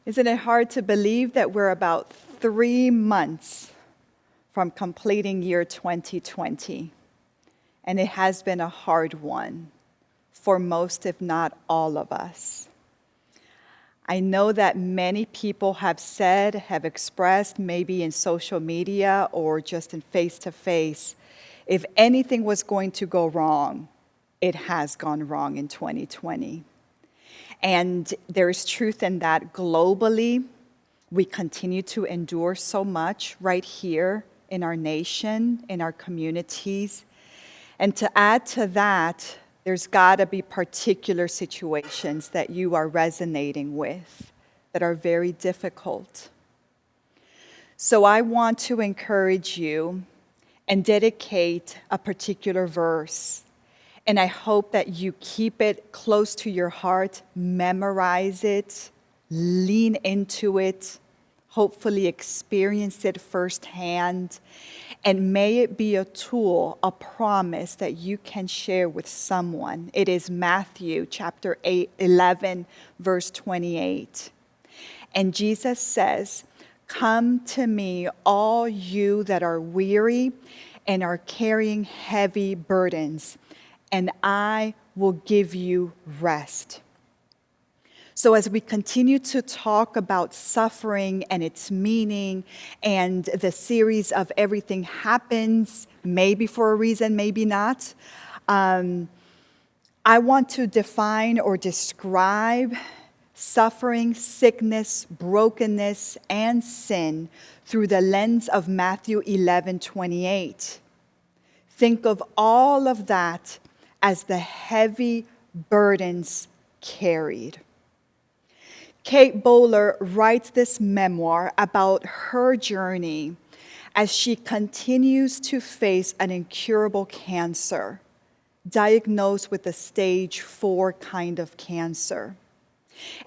Isn't it hard to believe that we're about 3 months from completing year 2020? And it has been a hard one for most, if not all of us. I know that many people have said, have expressed, maybe in social media or just in face-to-face, if anything was going to go wrong, it has gone wrong in 2020. And there's truth in that globally. We continue to endure so much right here in our nation, in our communities. And to add to that, there's got to be particular situations that you are resonating with that are very difficult. So I want to encourage you and dedicate a particular verse. And I hope that you keep it close to your heart, memorize it, lean into it, hopefully experience it firsthand, and may it be a tool, a promise that you can share with someone. It is Matthew chapter 11, verse 28. And Jesus says, "Come to me, all you that are weary and are carrying heavy burdens, and I will give you rest." So as we continue to talk about suffering and its meaning and the series of everything happens, maybe for a reason, maybe not, I want to define or describe suffering, sickness, brokenness, and sin through the lens of Matthew 11:28. Think of all of that as the heavy burdens carried. Kate Bowler writes this memoir about her journey as she continues to face an incurable cancer, diagnosed with a stage 4 kind of cancer.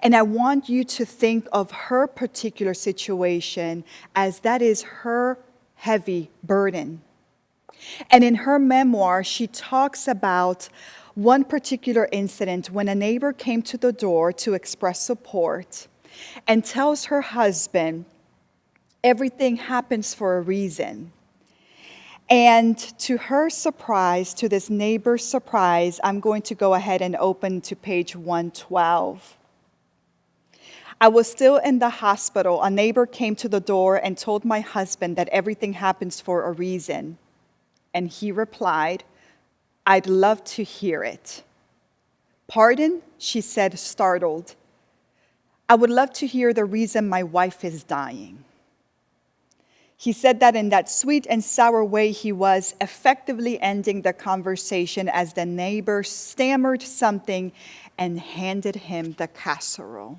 And I want you to think of her particular situation as that is her heavy burden. And in her memoir, she talks about one particular incident when a neighbor came to the door to express support and tells her husband, everything happens for a reason. And to her surprise, to this neighbor's surprise, I'm going to go ahead and open to page 112. "I was still in the hospital. A neighbor came to the door and told my husband that everything happens for a reason. And he replied, 'I'd love to hear it.' 'Pardon?' she said, startled. 'I would love to hear the reason my wife is dying.' He said that in that sweet and sour way he was effectively ending the conversation as the neighbor stammered something and handed him the casserole.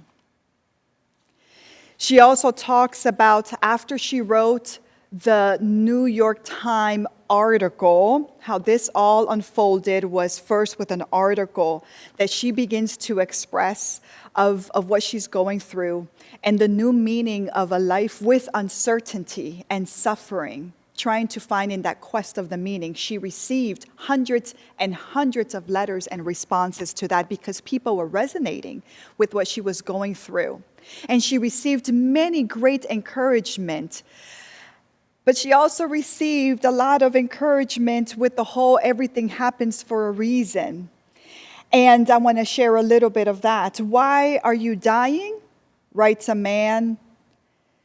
She also talks about after she wrote the New York Times article, how this all unfolded was first with an article that she begins to express of what she's going through and the new meaning of a life with uncertainty and suffering, trying to find in that quest of the meaning. She received hundreds and hundreds of letters and responses to that because people were resonating with what she was going through. And she received many great encouragement. But she also received a lot of encouragement with the whole everything happens for a reason. And I want to share a little bit of that. "Why are you dying?" writes a man.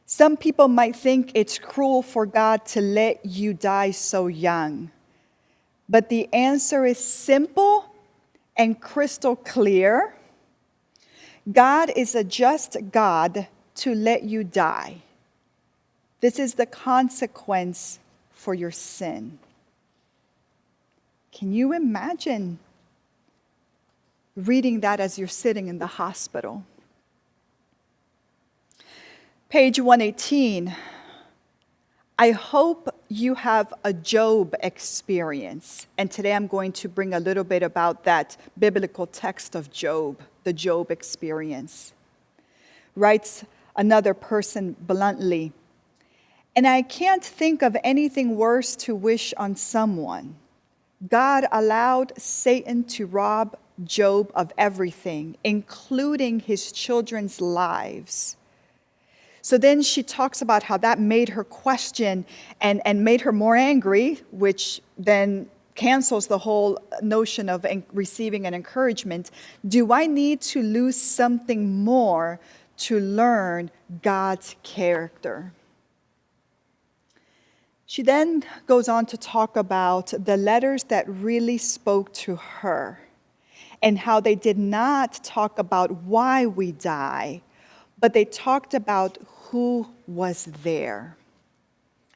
"Some people might think it's cruel for God to let you die so young. But the answer is simple and crystal clear. God is a just God to let you die. This is the consequence for your sin." Can you imagine reading that as you're sitting in the hospital? Page 118. I hope you have a Job experience. And today I'm going to bring a little bit about that biblical text of Job, the Job experience. Writes another person bluntly, "And I can't think of anything worse to wish on someone. God allowed Satan to rob Job of everything, including his children's lives. So then she talks about how that made her question and made her more angry, which then cancels the whole notion of receiving an encouragement. Do I need to lose something more to learn God's character? She then goes on to talk about the letters that really spoke to her and how they did not talk about why we die, but they talked about who was there.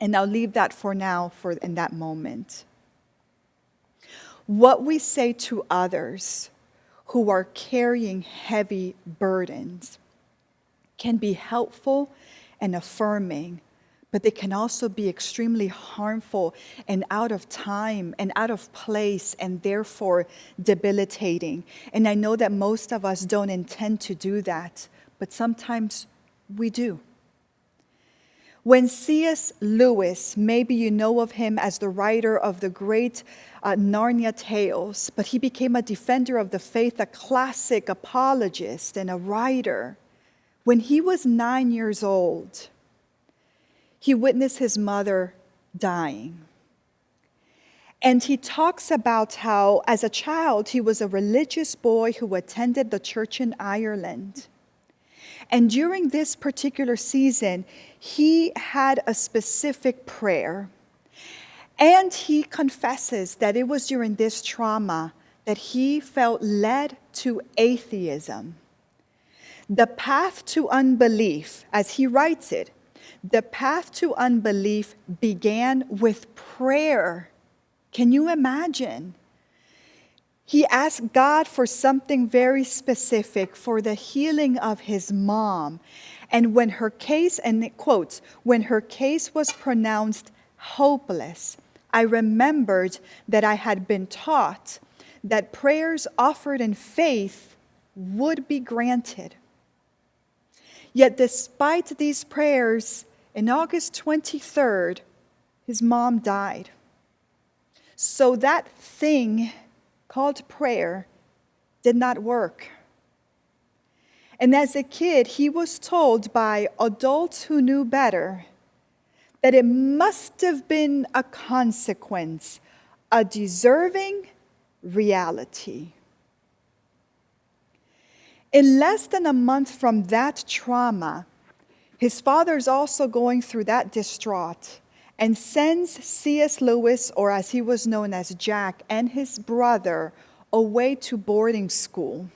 And I'll leave that for now, in that moment. What we say to others who are carrying heavy burdens can be helpful and affirming, but they can also be extremely harmful and out of time and out of place and therefore debilitating. And I know that most of us don't intend to do that, but sometimes we do. When C.S. Lewis, maybe you know of him as the writer of the great Narnia tales, but he became a defender of the faith, a classic apologist and a writer. When he was 9 years old, he witnessed his mother dying. And he talks about how, as a child, he was a religious boy who attended the church in Ireland. And during this particular season, he had a specific prayer. And he confesses that it was during this trauma that he felt led to atheism. The path to unbelief, as he writes it, the path to unbelief began with prayer. Can you imagine? He asked God for something very specific, for the healing of his mom. And when her case, and it quotes, when her case was pronounced hopeless, I remembered that I had been taught that prayers offered in faith would be granted. Yet despite these prayers, in August 23rd, his mom died. So that thing called prayer did not work. And as a kid, he was told by adults who knew better that it must have been a consequence, a deserving reality. In less than a month from that trauma, his father's also going through that distraught and sends C.S. Lewis, or as he was known as Jack, and his brother away to boarding school.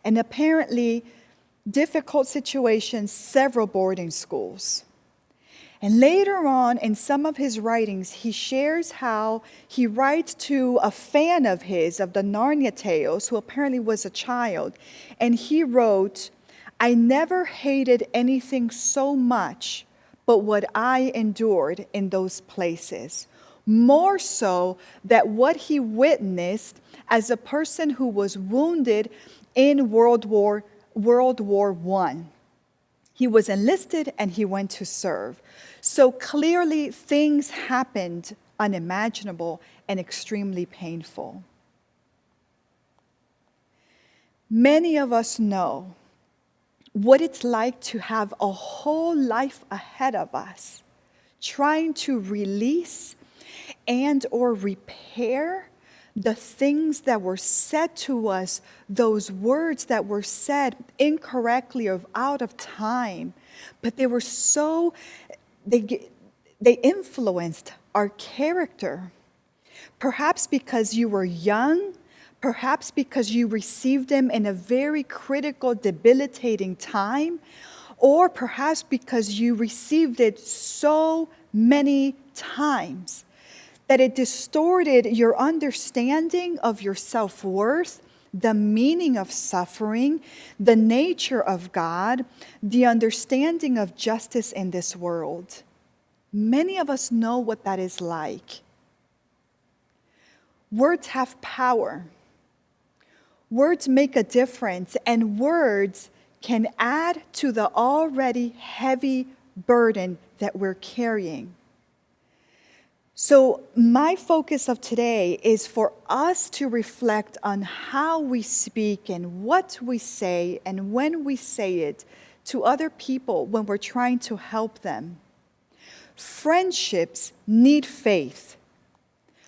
And apparently, difficult situations, several boarding schools. And later on, in some of his writings, he shares how he writes to a fan of his, of the Narnia tales, who apparently was a child. And he wrote, I never hated anything so much but what I endured in those places. More so that what he witnessed as a person who was wounded in World War I. He was enlisted and he went to serve. So clearly things happened unimaginable and extremely painful. Many of us know what it's like to have a whole life ahead of us, trying to release and or repair the things that were said to us, those words that were said incorrectly or out of time, but they were so, they influenced our character. Perhaps because you were young, perhaps because you received them in a very critical, debilitating time, or perhaps because you received it so many times that it distorted your understanding of your self-worth, the meaning of suffering, the nature of God, the understanding of justice in this world. Many of us know what that is like. Words have power. Words make a difference, and words can add to the already heavy burden that we're carrying. So my focus of today is for us to reflect on how we speak and what we say and when we say it to other people when we're trying to help them. Friendships need faith.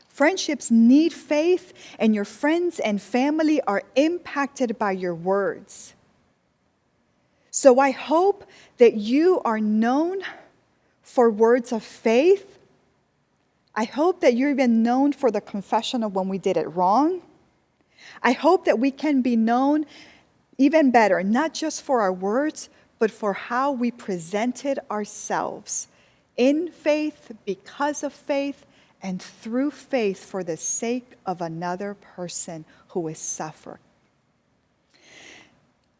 Friendships need faith, and your friends and family are impacted by your words. So I hope that you are known for words of faith. I hope that you're even known for the confession of when we did it wrong. I hope that we can be known even better, not just for our words, but for how we presented ourselves in faith, because of faith, and through faith for the sake of another person who is suffering.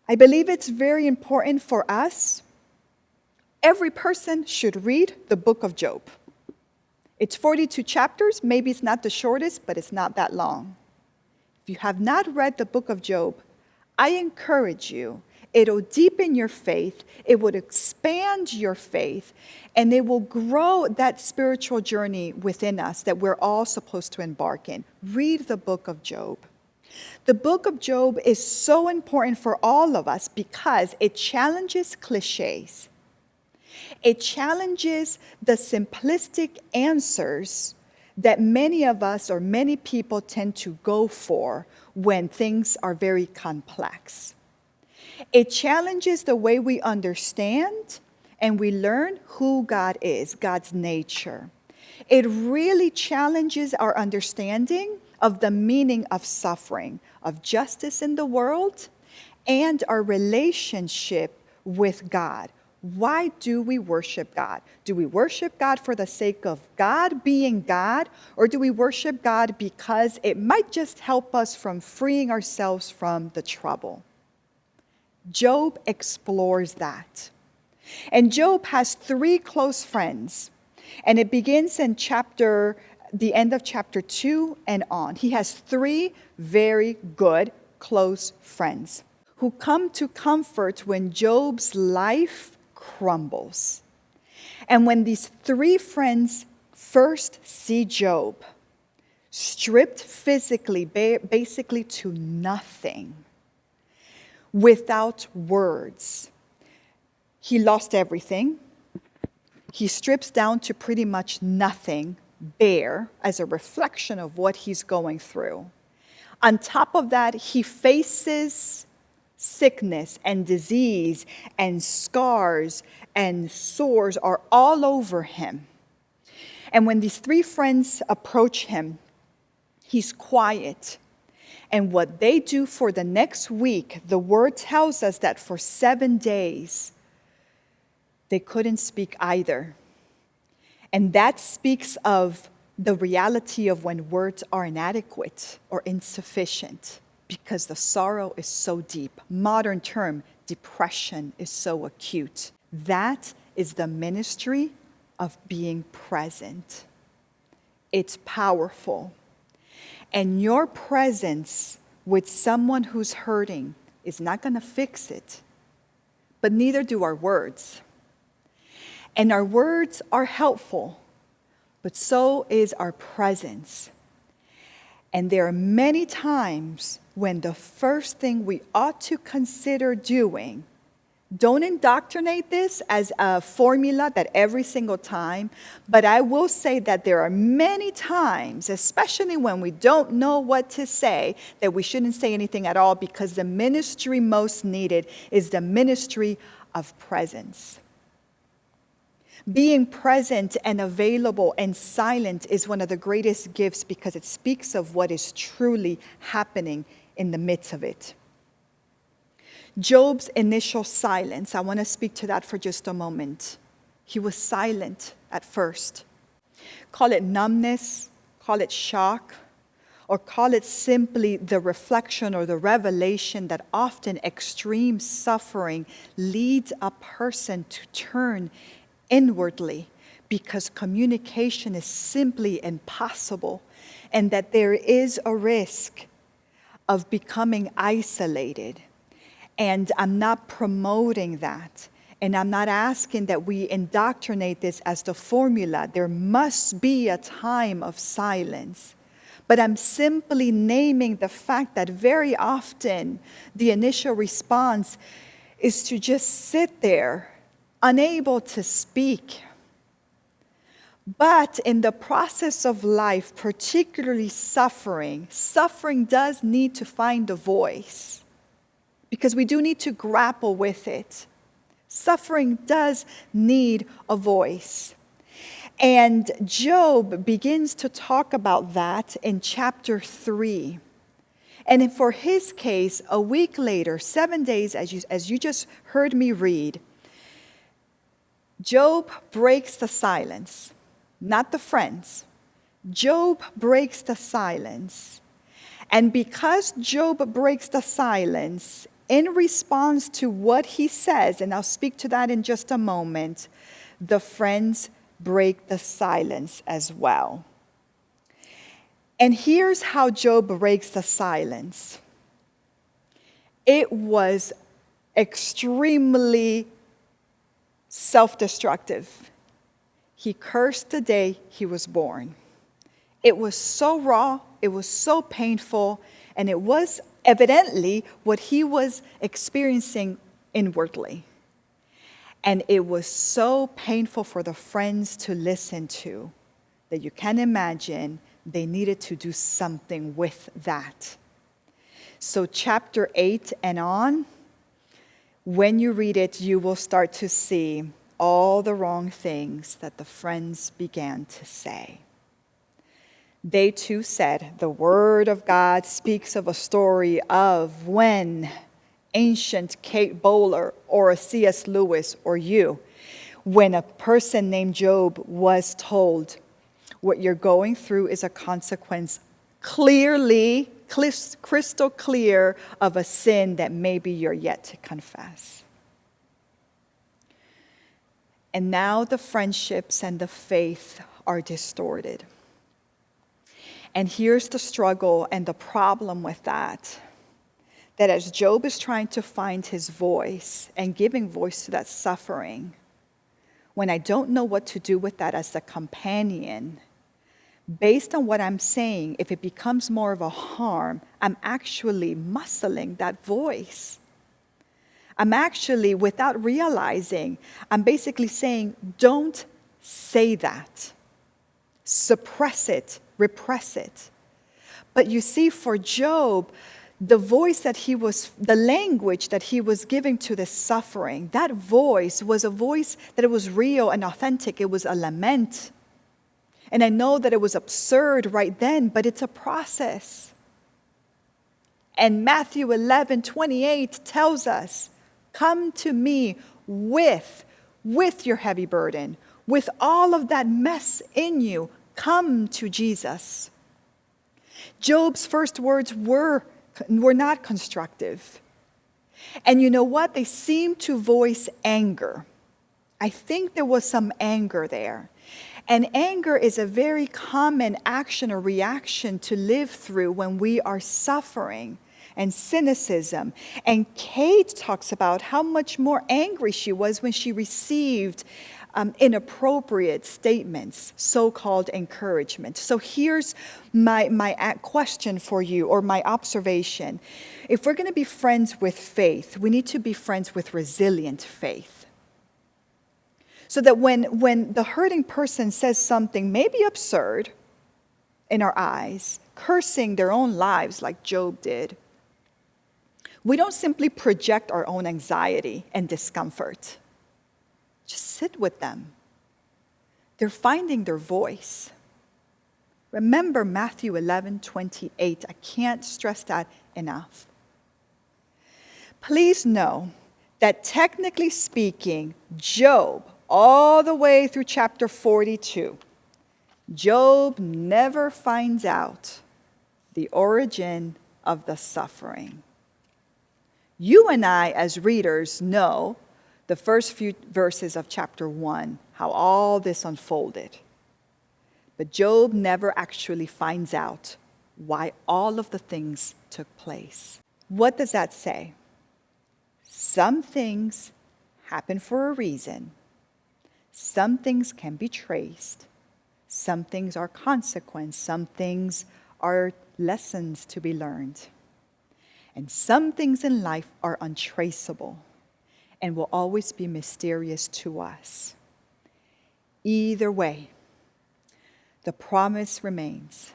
I believe it's very important for us. Every person should read the book of Job. It's 42 chapters. Maybe it's not the shortest, but it's not that long. If you have not read the book of Job, I encourage you. It'll deepen your faith, it would expand your faith, and it will grow that spiritual journey within us that we're all supposed to embark in. Read the book of Job. The book of Job is so important for all of us because it challenges cliches. It challenges the simplistic answers that many of us or many people tend to go for when things are very complex. It challenges the way we understand and we learn who God is, God's nature. It really challenges our understanding of the meaning of suffering, of justice in the world, and our relationship with God. Why do we worship God? Do we worship God for the sake of God being God, or do we worship God because it might just help us from freeing ourselves from the trouble? Job explores that. And Job has 3 close friends. And it begins in the end of chapter 2 and on. He has 3 very good, close friends who come to comfort when Job's life crumbles. And when these 3 friends first see Job, stripped physically, basically to nothing, without words. He lost everything. He strips down to pretty much nothing, bare, as a reflection of what he's going through. On top of that, he faces sickness and disease, and scars and sores are all over him. And when these 3 friends approach him, he's quiet. And what they do for the next week, the word tells us that for 7 days, they couldn't speak either. And that speaks of the reality of when words are inadequate or insufficient, because the sorrow is so deep. Modern term, depression is so acute. That is the ministry of being present. It's powerful. And your presence with someone who's hurting is not going to fix it, but neither do our words. And our words are helpful, but so is our presence. And there are many times when the first thing we ought to consider doing, don't indoctrinate this as a formula that every single time, but I will say that there are many times, especially when we don't know what to say, that we shouldn't say anything at all, because the ministry most needed is the ministry of presence. Being present and available and silent is one of the greatest gifts because it speaks of what is truly happening in the midst of it. Job's initial silence, I want to speak to that for just a moment. He was silent at first. Call it numbness, call it shock, or call it simply the reflection or the revelation that often extreme suffering leads a person to turn inwardly because communication is simply impossible, and that there is a risk of becoming isolated. And I'm not promoting that. And I'm not asking that we indoctrinate this as the formula. There must be a time of silence. But I'm simply naming the fact that very often the initial response is to just sit there, unable to speak. But in the process of life, particularly suffering does need to find a voice, because we do need to grapple with it. Suffering does need a voice. And Job begins to talk about that in chapter 3. And for his case, a week later, 7 days, as you just heard me read, Job breaks the silence, not the friends. Job breaks the silence. And because Job breaks the silence, in response to what he says, and I'll speak to that in just a moment, the friends break the silence as well. And here's how Job breaks the silence. It was extremely self-destructive. He cursed the day he was born. It was so raw, it was so painful, and it was evidently what he was experiencing inwardly. And it was so painful for the friends to listen to that you can imagine they needed to do something with that. So chapter 8 and on, when you read it, you will start to see all the wrong things that the friends began to say. They too said, the word of God speaks of a story of when ancient Kate Bowler or a C.S. Lewis or you, when a person named Job was told, what you're going through is a consequence clearly, crystal clear of a sin that maybe you're yet to confess. And now the friendships and the faith are distorted. And here's the struggle and the problem with that. That as Job is trying to find his voice and giving voice to that suffering, when I don't know what to do with that as a companion, based on what I'm saying, if it becomes more of a harm, I'm actually muscling that voice. I'm actually, without realizing, I'm basically saying, don't say that. Suppress it, repress it. But you see, for Job, the language that he was giving to the suffering, that voice was a voice that it was real and authentic. It was a lament. And I know that it was absurd right then, but it's a process. And Matthew 11:28 tells us, come to me with your heavy burden, with all of that mess in you. Come to Jesus. Job's first words were not constructive. And you know what? They seemed to voice anger. I think there was some anger there. And anger is a very common action or reaction to live through when we are suffering, and cynicism. And Kate talks about how much more angry she was when she received inappropriate statements, so-called encouragement. So here's my question for you, or my observation. If we're going to be friends with faith, we need to be friends with resilient faith. So that when the hurting person says something maybe absurd in our eyes, cursing their own lives like Job did, we don't simply project our own anxiety and discomfort. Just sit with them. They're finding their voice. Remember Matthew 11:28. I can't stress that enough. Please know that technically speaking, Job, all the way through chapter 42, Job never finds out the origin of the suffering. You and I, as readers, know the first few verses of chapter 1, how all this unfolded. But Job never actually finds out why all of the things took place. What does that say? Some things happen for a reason. Some things can be traced. Some things are consequence. Some things are lessons to be learned. And some things in life are untraceable. and will always be mysterious to us. Either way, the promise remains: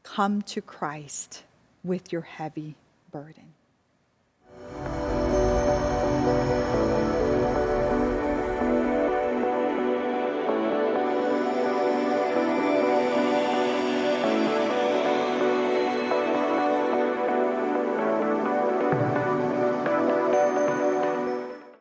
come to Christ with your heavy burden.